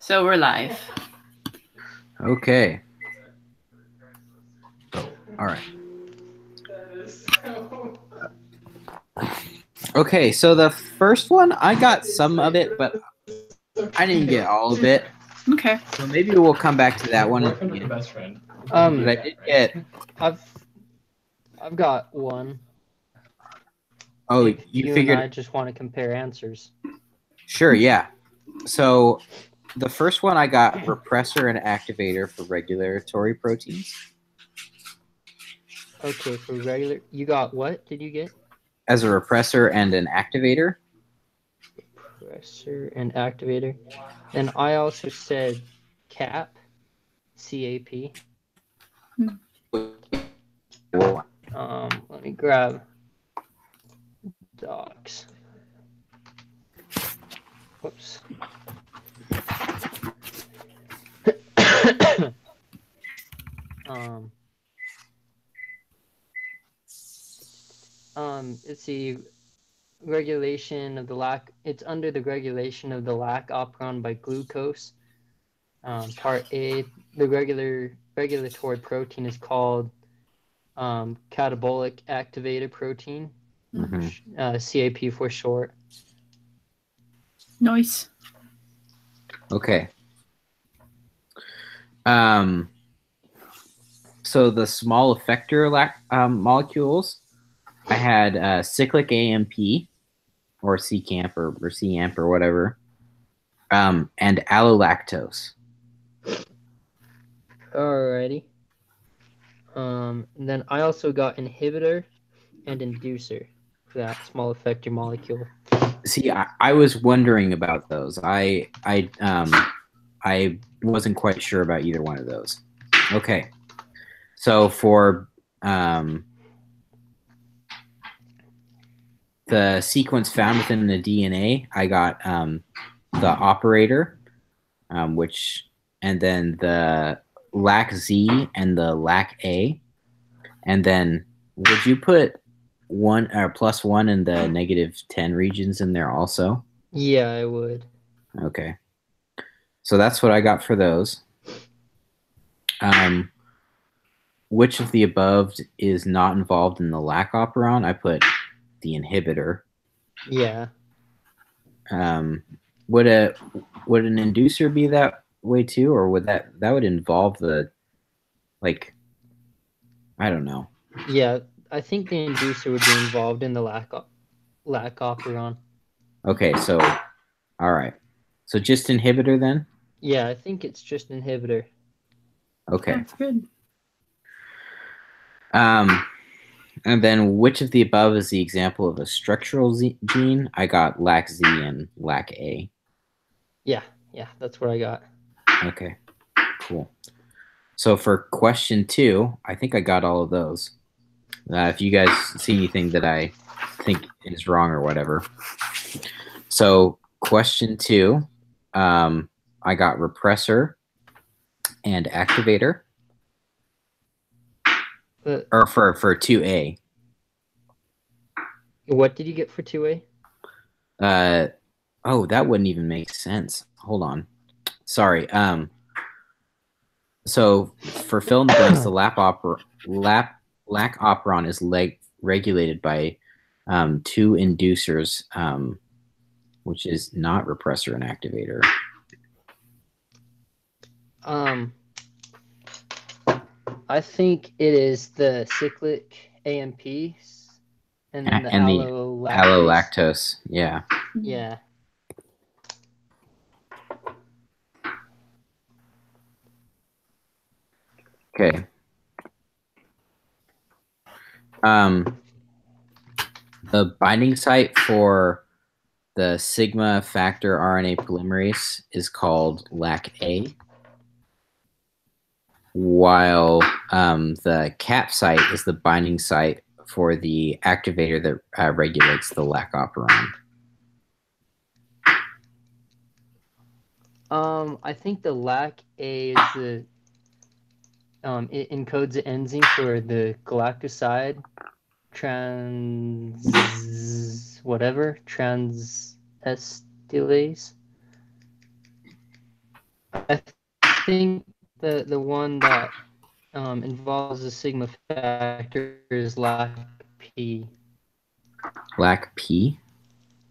So we're live. Okay. All right. Okay, so the first one, I got some of it, but I didn't get all of it. Okay. So maybe we'll come back to that one at Boyfriend the with end. your best friend. But I did get. I've got one. Oh, If you you and figured? I just want to compare answers. Sure, yeah. So the first one, I got repressor and activator for regulatory proteins. Okay, for regular, you got what? Did you get? As a repressor and an activator. Repressor and activator. Then I also said CAP, CAP. Let me grab docs. Whoops. It's the regulation of the lac. It's under the regulation of the lac operon by glucose. Part A, the regulatory protein is called catabolic activated protein, CAP for short. Nice. Okay. So the small effector molecules, I had cyclic AMP or CCAMP or CAMP or whatever, and allolactose. Alrighty. And then I also got inhibitor and inducer for that small effector molecule. See, I was wondering about those. I wasn't quite sure about either one of those. Okay. So for the sequence found within the DNA, I got the operator, and then the LAC-Z and the LAC-A. And then would you put one or +1 in the -10 regions in there also? Yeah, I would. Okay. So that's what I got for those. Which of the above is not involved in the lac operon? I put the inhibitor. Yeah. Would an inducer be that way too, or would that would involve the, like, I don't know. Yeah, I think the inducer would be involved in the lac operon. Okay, so all right, so just inhibitor then. Yeah, I think it's just inhibitor. Okay, that's good. And then which of the above is the example of a structural gene? I got LAC-Z and LAC-A. Yeah, that's what I got. Okay, cool. So for question 2, I think I got all of those. If you guys see anything that I think is wrong or whatever. So question 2, I got repressor and activator. Or for 2A. What did you get for 2A? Oh, that wouldn't even make sense. Hold on. Sorry. So for fill in the blanks, the lac operon is regulated by 2 inducers, which is not repressor and activator. I think it is the cyclic AMP and then the allolactose. Yeah. Yeah. Okay. The binding site for the sigma factor RNA polymerase is called LAC-A, while the cap site is the binding site for the activator that regulates the lac operon. I think the LAC-A is the it encodes the enzyme for the galactoside transestylase. I think the one that involves the sigma factor is lac P. Lac P?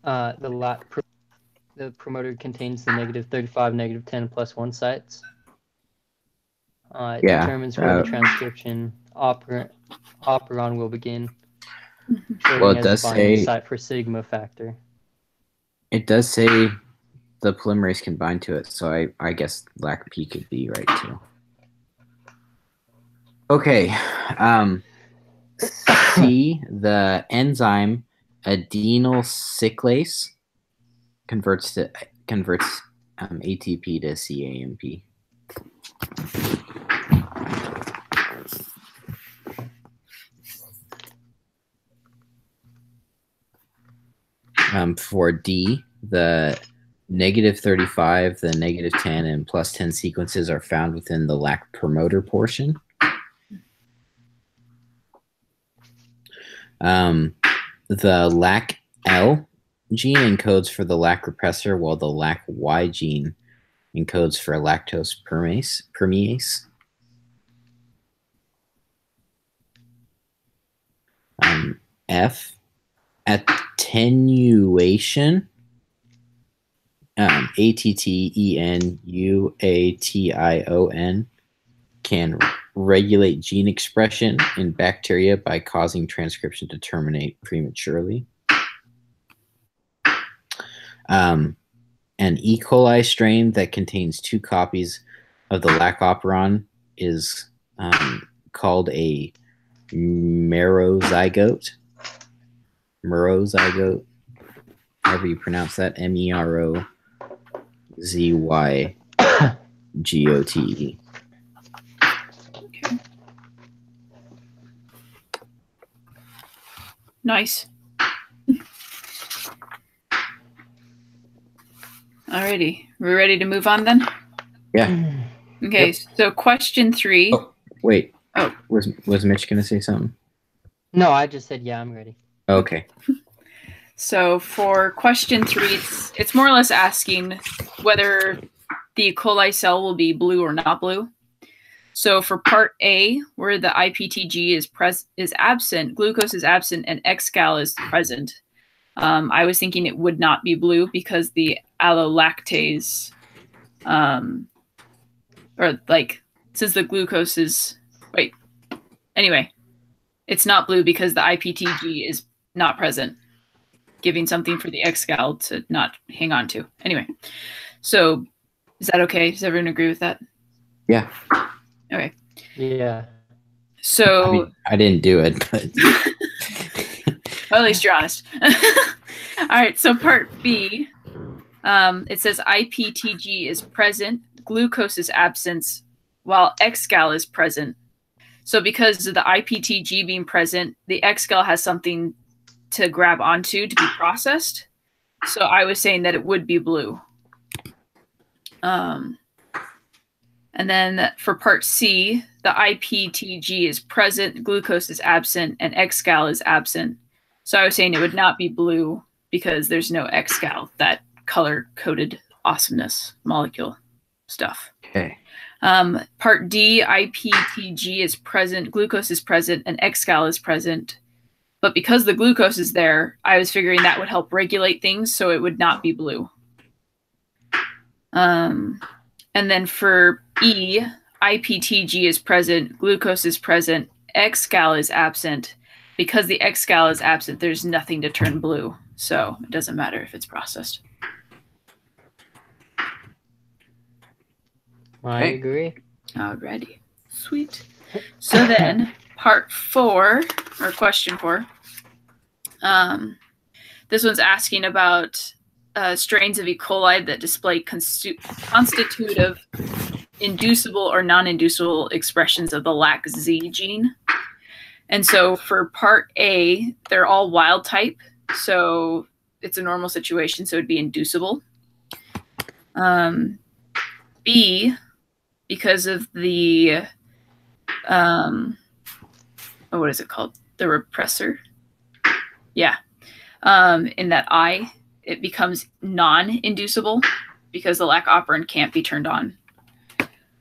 The promoter contains the -35, -10, +1 sites. It determines where the transcription operon will begin, serving as the binding site for sigma factor. It does say the polymerase can bind to it, so I guess lac P could be right too. Okay. C, the enzyme adenyl cyclase converts ATP to CAMP. For D, the -35, the -10, and +10 sequences are found within the lac promoter portion. The lac L gene encodes for the lac repressor, while the lac Y gene encodes for lactose permease. F, attenuation, ATTENUATION, can regulate gene expression in bacteria by causing transcription to terminate prematurely. An E. coli strain that contains 2 copies of the lac operon is called a merozygote. Merozygote, however you pronounce that, MEROZYGOTE. Okay. Nice. Alrighty, we're ready to move on then? Yeah. Okay, so question 3. Oh, wait. Oh. Was Mitch going to say something? No, I just said, yeah, I'm ready. Okay. So for question 3, it's more or less asking whether the E. coli cell will be blue or not blue. So for part A, where the IPTG is absent, glucose is absent, and XGAL is present, I was thinking it would not be blue because the allolactase, or like, since the glucose is, anyway, it's not blue because the IPTG is not present, giving something for the XGAL to not hang on to. Anyway, so is that okay? Does everyone agree with that? Yeah. Okay. Yeah. So I mean, I didn't do it, but well, at least you're honest. All right. So part B, it says IPTG is present, glucose is absent, while XGAL is present. So because of the IPTG being present, the XGAL has something to grab onto to be processed. So I was saying that it would be blue. And then for part C, the IPTG is present, glucose is absent, and XGAL is absent. So I was saying it would not be blue because there's no XGAL, that color-coded awesomeness molecule stuff. okay. Part D, IPTG is present, glucose is present, and XGAL is present. But because the glucose is there, I was figuring that would help regulate things, so it would not be blue. And then for E, IPTG is present, glucose is present, XGAL is absent. Because the XGAL is absent, there's nothing to turn blue, so it doesn't matter if it's processed. I agree. Alrighty. Sweet. So then, part 4, or question 4, this one's asking about strains of E. coli that display constitutive inducible or non-inducible expressions of the LAC-Z gene. And so for part A, they're all wild type, so it's a normal situation, so it'd be inducible. B, because of the, what is it called? The repressor? Yeah. In that I, it becomes non-inducible because the lac operand can't be turned on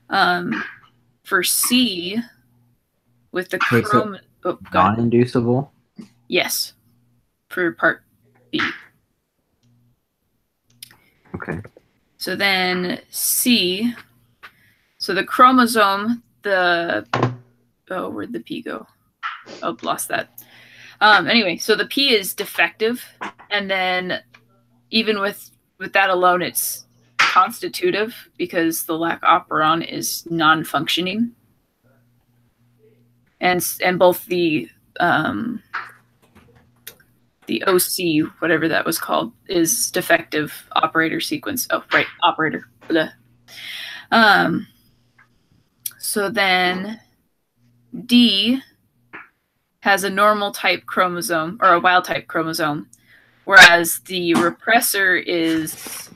For C, with the Wait, so chrome, oh, go ahead. non-inducible? Yes, for part B. Okay. So then C, so the chromosome, where'd the P go? Oh, lost that. Anyway, so the P is defective, and then even with that alone, it's constitutive because the lac operon is non-functioning, and both the OC, whatever that was called, is defective operator sequence. Oh, right, operator. Blah. So then D has a normal type chromosome or a wild type chromosome, whereas the repressor is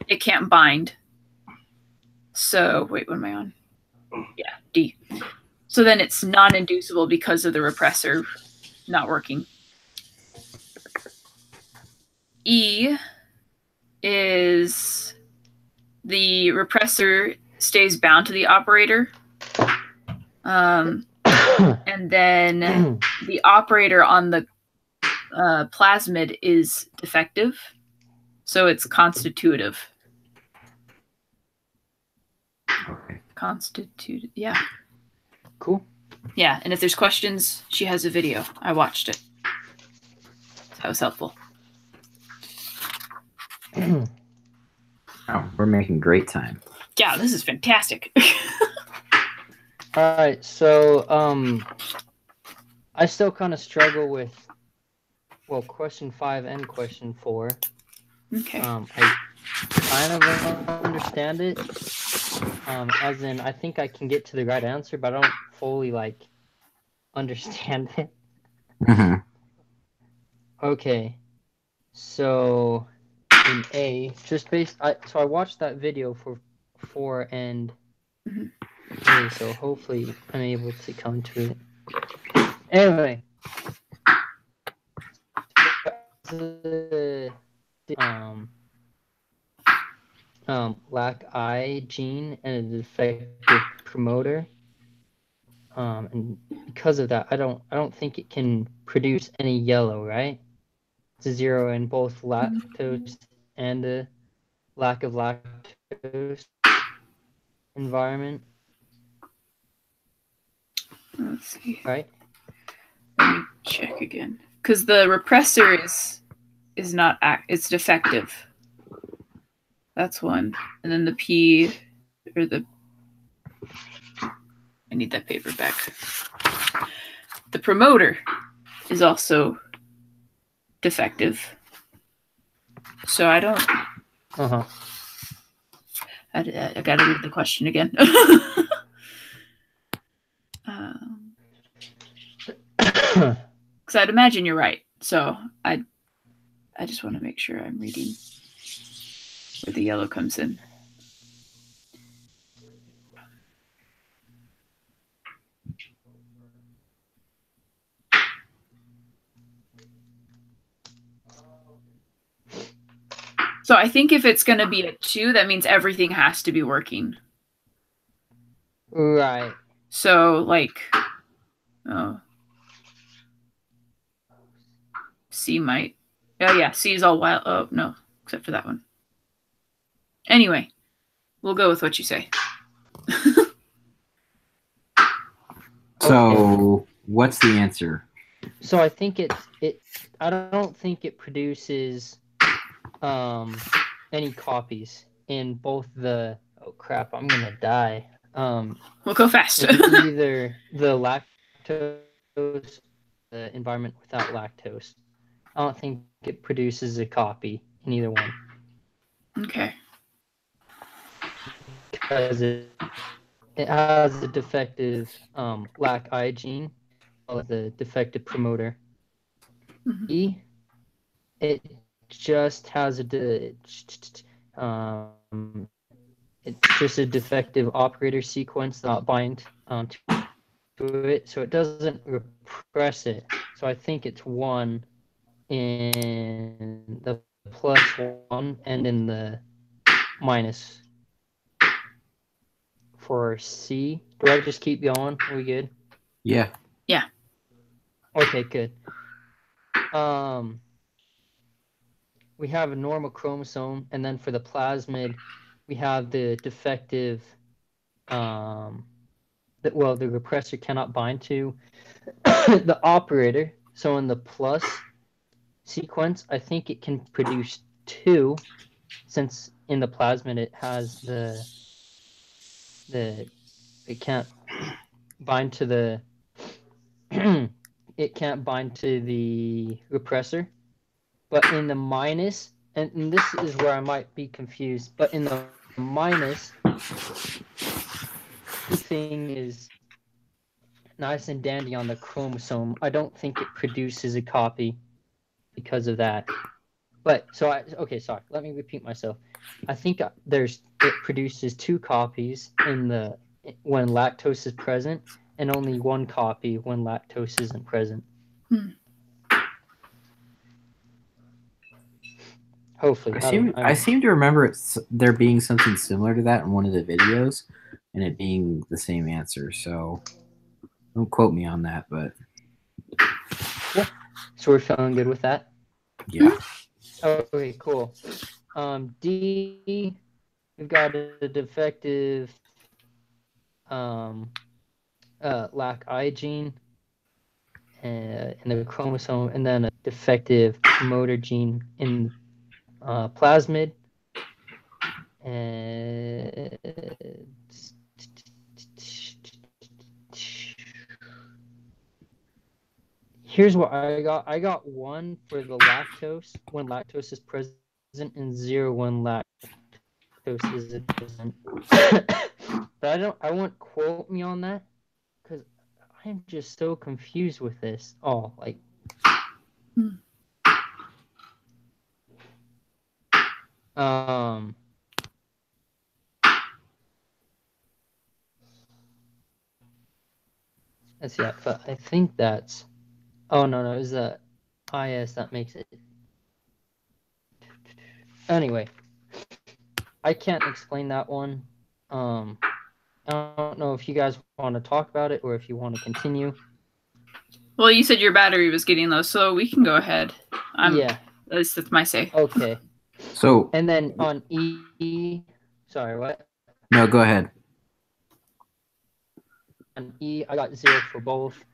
it can't bind. So wait, what am I on? Yeah, D. So then it's non-inducible because of the repressor not working. E is the repressor stays bound to the operator. And then the operator on the plasmid is defective. So it's constitutive. Okay. Constituted, yeah. Cool. Yeah, and if there's questions, she has a video. I watched it. That was helpful. Oh, we're making great time. Yeah, this is fantastic. All right, so I still kind of struggle with, well, question 5 and question 4. Okay. I kind of understand it, as in I think I can get to the right answer, but I don't fully like understand it. Mm-hmm. Okay, so in A, just so I watched that video for 4 and A, so hopefully I'm able to come to it. Anyway, lac I gene and a defective promoter. And because of that, I don't think it can produce any yellow, right? It's a 0 in both lactose and a lack of lactose environment. Let's see. Right? Let me check again. Because the repressor is not it's defective. That's one. And then the P or the I need that paper back. The promoter is also defective. So I don't. Uh-huh. I gotta read the question again. Because I'd imagine you're right. So I just want to make sure I'm reading where the yellow comes in. So I think if it's going to be a 2, that means everything has to be working. Right. So like, C might. Oh yeah, C is all wild. Oh no, except for that one. Anyway, we'll go with what you say. So what's the answer? So I think I don't think it produces any copies in both the, oh crap, I'm gonna die. We'll go fast. Either the lactose, the environment without lactose. I don't think it produces a copy in either one. Okay. Because it has a defective lac I gene, the defective promoter. E, it just has it's just a defective operator sequence not bind to it, so it doesn't repress it. So I think it's 1 in the +1 and in the minus. for C. Do I just keep going? Are we good? Yeah. Okay, good. We have a normal chromosome, and then for the plasmid, we have the defective, the repressor cannot bind to the operator. So in the plus sequence, I think it can produce 2, since in the plasmid it has it can't bind to the it can't bind to the repressor. But in the minus, and this is where I might be confused, but in the minus, everything is nice and dandy on the chromosome. I don't think it produces a copy because of that. But sorry, let me repeat myself. I think it produces 2 copies when lactose is present, and only 1 copy when lactose isn't present. Hopefully. I seem to remember there being something similar to that in one of the videos, and it being the same answer. So don't quote me on that, but yeah. So we're feeling good with that. Yeah. Okay, cool. D, we've got a defective lac I gene in the chromosome, and then a defective promoter gene in plasmid. And here's what I got. I got 1 for the lactose when lactose is present, and 0 when lactose isn't present. But I won't quote me on that, because I'm just so confused with this. Oh, like. Let's see. But I think that's. Oh no, it's the IS that makes it. Anyway, I can't explain that one. I don't know if you guys want to talk about it or if you want to continue. Well, you said your battery was getting low, so we can go ahead. Yeah. That's my say. Okay. So. And then on E, sorry, what? No, go ahead. On E, I got 0 for both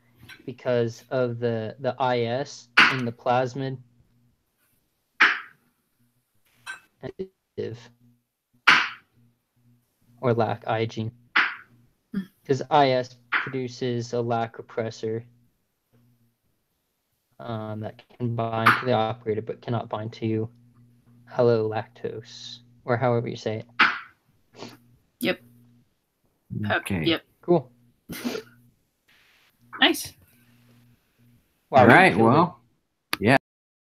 because of the IS in the plasmid. Or lac I gene. Because IS produces a lac repressor that can bind to the operator but cannot bind to lactose, or however you say it. Yep. Okay. Yep. Cool. Nice. Wow, all right. Well,